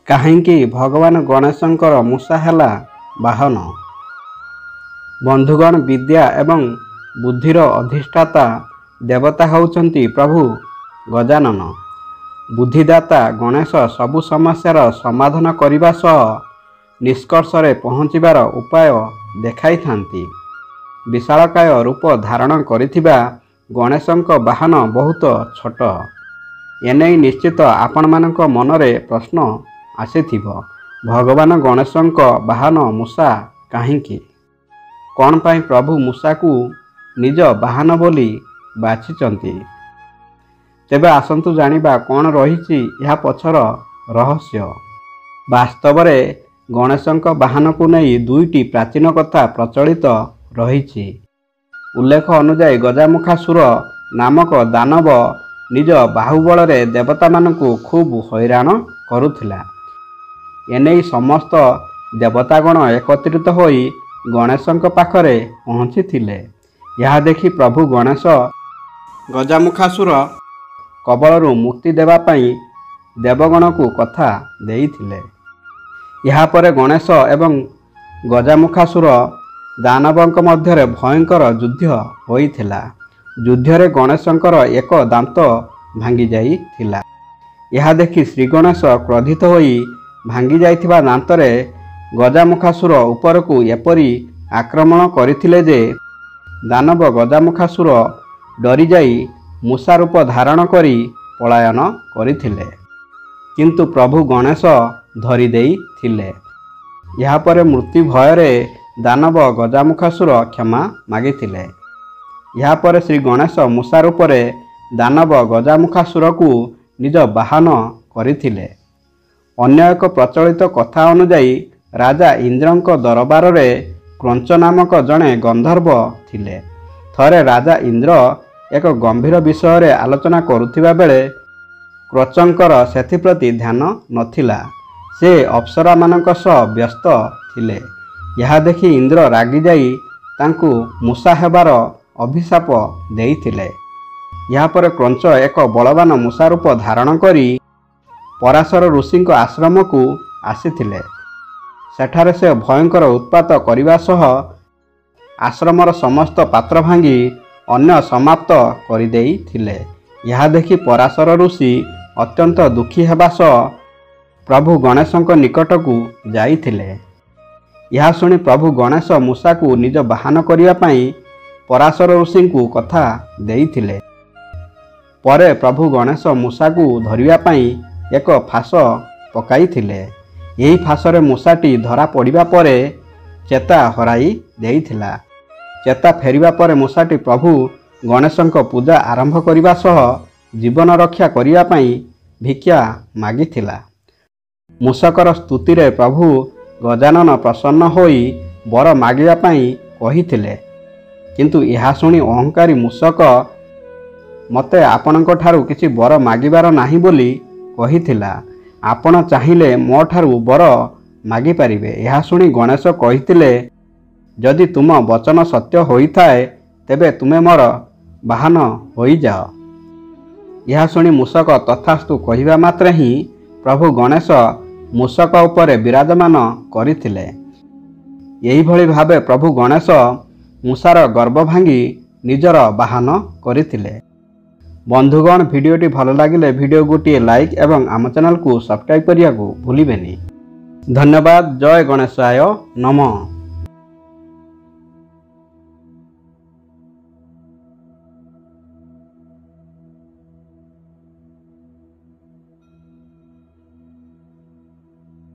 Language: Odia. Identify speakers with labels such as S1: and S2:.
S1: କାହିଁକି ଭଗବାନ ଗଣେଶଙ୍କର ମୂଷା ହେଲା ବାହନ। ବନ୍ଧୁଗଣ, ବିଦ୍ୟା ଏବଂ ବୁଦ୍ଧିର ଅଧିଷ୍ଠାତା ଦେବତା ହେଉଛନ୍ତି ପ୍ରଭୁ ଗଜାନନ। ବୁଦ୍ଧିଦାତା ଗଣେଶ ସବୁ ସମସ୍ୟାର ସମାଧାନ କରିବା ସହ ନିଷ୍କର୍ଷରେ ପହଞ୍ଚିବାର ଉପାୟ ଦେଖାଇଥାନ୍ତି। ବିଶାଳକାୟ ରୂପ ଧାରଣ କରିଥିବା ଗଣେଶଙ୍କ ବାହନ ବହୁତ ଛୋଟ। ଏନେଇ ନିଶ୍ଚିତ ଆପଣମାନଙ୍କ ମନରେ ପ୍ରଶ୍ନ ଆସିଥିବ, ଭଗବାନ ଗଣେଶଙ୍କ ବାହନ ମୂଷା କାହିଁକି? କ'ଣ ପାଇଁ ପ୍ରଭୁ ମୂଷାକୁ ନିଜ ବାହନ ବୋଲି ବାଛିଛନ୍ତି? ତେବେ ଆସନ୍ତୁ ଜାଣିବା କ'ଣ ରହିଛି ଏହା ପଛର ରହସ୍ୟ। ବାସ୍ତବରେ ଗଣେଶଙ୍କ ବାହନକୁ ନେଇ ଦୁଇଟି ପ୍ରାଚୀନ କଥା ପ୍ରଚଳିତ ରହିଛି। ଉଲ୍ଲେଖ ଅନୁଯାୟୀ ଗଜାମୁଖାସୁର ନାମକ ଦାନବ ନିଜ ବାହୁବଳରେ ଦେବତାମାନଙ୍କୁ ଖୁବ୍ ହଇରାଣ କରୁଥିଲା। ଏନେଇ ସମସ୍ତ ଦେବତାଗଣ ଏକତ୍ରିତ ହୋଇ ଗଣେଶଙ୍କ ପାଖରେ ପହଞ୍ଚିଥିଲେ। ଏହା ଦେଖି ପ୍ରଭୁ ଗଣେଶ ଗଜାମୁଖାସୁର କବଳରୁ ମୁକ୍ତି ଦେବା ପାଇଁ ଦେବଗଣକୁ କଥା ଦେଇଥିଲେ। ଏହାପରେ ଗଣେଶ ଏବଂ ଗଜାମୁଖାସୁର ଦାନବଙ୍କ ମଧ୍ୟରେ ଭୟଙ୍କର ଯୁଦ୍ଧ ହୋଇଥିଲା। ଯୁଦ୍ଧରେ ଗଣେଶଙ୍କର ଏକ ଦାନ୍ତ ଭାଙ୍ଗି ଯାଇଥିଲା। ଏହା ଦେଖି ଶ୍ରୀଗଣେଶ କ୍ରୋଧିତ ହୋଇ ଭାଙ୍ଗି ଯାଇଥିବା ଦାନ୍ତରେ ଗଜାମୁଖାସୁର ଉପରକୁ ଏପରି ଆକ୍ରମଣ କରିଥିଲେ ଯେ ଦାନବ ଗଜାମୁଖାସୁର ଡରିଯାଇ ମୂଷା ରୂପ ଧାରଣ କରି ପଳାୟନ କରିଥିଲେ। କିନ୍ତୁ ପ୍ରଭୁ ଗଣେଶ ଧରି ଦେଇଥିଲେ। ଏହାପରେ ମୃତ୍ୟୁ ଭୟରେ ଦାନବ ଗଜାମୁଖାସୁର କ୍ଷମା ମାଗିଥିଲେ। ଏହାପରେ ଶ୍ରୀ ଗଣେଶ ମୂଷା ରୂପରେ ଦାନବ ଗଜାମୁଖାସୁରକୁ ନିଜ ବାହନ କରିଥିଲେ। ଅନ୍ୟ ଏକ ପ୍ରଚଳିତ କଥା ଅନୁଯାୟୀ ରାଜା ଇନ୍ଦ୍ରଙ୍କ ଦରବାରରେ କ୍ରୋଞ୍ଚ ନାମକ ଜଣେ ଗନ୍ଧର୍ବ ଥିଲେ। ଥରେ ରାଜା ଇନ୍ଦ୍ର ଏକ ଗମ୍ଭୀର ବିଷୟରେ ଆଲୋଚନା କରୁଥିବା ବେଳେ କ୍ରୋଞ୍ଚଙ୍କର ସେଥିପ୍ରତି ଧ୍ୟାନ ନଥିଲା। ସେ ଅପ୍ସରାମାନଙ୍କ ସହ ବ୍ୟସ୍ତ ଥିଲେ। ଏହା ଦେଖି ଇନ୍ଦ୍ର ରାଗିଯାଇ ତାଙ୍କୁ ମୂଷା ହେବାର ଅଭିଶାପ ଦେଇଥିଲେ। ଏହାପରେ କ୍ରୋଞ୍ଚ ଏକ ବଳବାନ ମୂଷା ରୂପ ଧାରଣ କରି ପରାଶର ଋଷିଙ୍କ ଆଶ୍ରମକୁ ଆସିଥିଲେ। ସେଠାରେ ସେ ଭୟଙ୍କର ଉତ୍ପାତ କରିବା ସହ ଆଶ୍ରମର ସମସ୍ତ ପାତ୍ର ଭାଙ୍ଗି ଅନ୍ୟ ସମାପ୍ତ କରିଦେଇଥିଲେ। ଏହା ଦେଖି ପରାଶର ଋଷି ଅତ୍ୟନ୍ତ ଦୁଃଖୀ ହେବା ସହ ପ୍ରଭୁ ଗଣେଶଙ୍କ ନିକଟକୁ ଯାଇଥିଲେ। ଏହା ଶୁଣି ପ୍ରଭୁ ଗଣେଶ ମୂଷାକୁ ନିଜ ବାହନ କରିବା ପାଇଁ ପରାଶର ଋଷିଙ୍କୁ କଥା ଦେଇଥିଲେ। ପରେ ପ୍ରଭୁ ଗଣେଶ ମୂଷାକୁ ଧରିବା ପାଇଁ ଏକ ଫାଶ ପକାଇଥିଲେ। ଏହି ଫାଶରେ ମୂଷାଟି ଧରା ପଡ଼ିବା ପରେ ଚେତା ହରାଇ ଦେଇଥିଲା। ଚେତା ଫେରିବା ପରେ ମୂଷାଟି ପ୍ରଭୁ ଗଣେଶଙ୍କ ପୂଜା ଆରମ୍ଭ କରିବା ସହ ଜୀବନ ରକ୍ଷା କରିବା ପାଇଁ ଭିକ୍ଷା ମାଗିଥିଲା। ମୂଷକର ସ୍ତୁତିରେ ପ୍ରଭୁ ଗଜାନନ ପ୍ରସନ୍ନ ହୋଇ ବର ମାଗିବା ପାଇଁ କହିଥିଲେ। କିନ୍ତୁ ଏହା ଶୁଣି ଅହଙ୍କାରୀ ମୂଷକ ମୋତେ ଆପଣଙ୍କ ଠାରୁ କିଛି ବର ମାଗିବାର ନାହିଁ ବୋଲି କହିଥିଲା। ଆପଣ ଚାହିଁଲେ ମୋ ଠାରୁ ବର ମାଗିପାରିବେ। ଏହା ଶୁଣି ଗଣେଶ କହିଥିଲେ, ଯଦି ତୁମ ବଚନ ସତ୍ୟ ହୋଇଥାଏ ତେବେ ତୁମେ ମୋର ବାହନ ହୋଇଯାଅ। ଏହା ଶୁଣି ମୂଷକ ତଥାସ୍ତୁ କହିବା ମାତ୍ରେ ହିଁ ପ୍ରଭୁ ଗଣେଶ ମୂଷକ ଉପରେ ବିରାଜମାନ କରିଥିଲେ। ଏହିଭଳି ଭାବେ ପ୍ରଭୁ ଗଣେଶ ମୂଷାର ଗର୍ବ ଭାଙ୍ଗି ନିଜର ବାହନ କରିଥିଲେ। ବନ୍ଧୁଗଣ, ଭିଡ଼ିଓଟି ଭଲ ଲାଗିଲେ ଭିଡ଼ିଓକୁ ଗୋଟିଏ ଲାଇକ୍ ଏବଂ ଆମ ଚ୍ୟାନେଲକୁ ସବସ୍କ୍ରାଇବ୍ କରିବାକୁ ଭୁଲିବେନି। ଧନ୍ୟବାଦ। ଜୟ ଗଣେଶାୟ ନମଃ।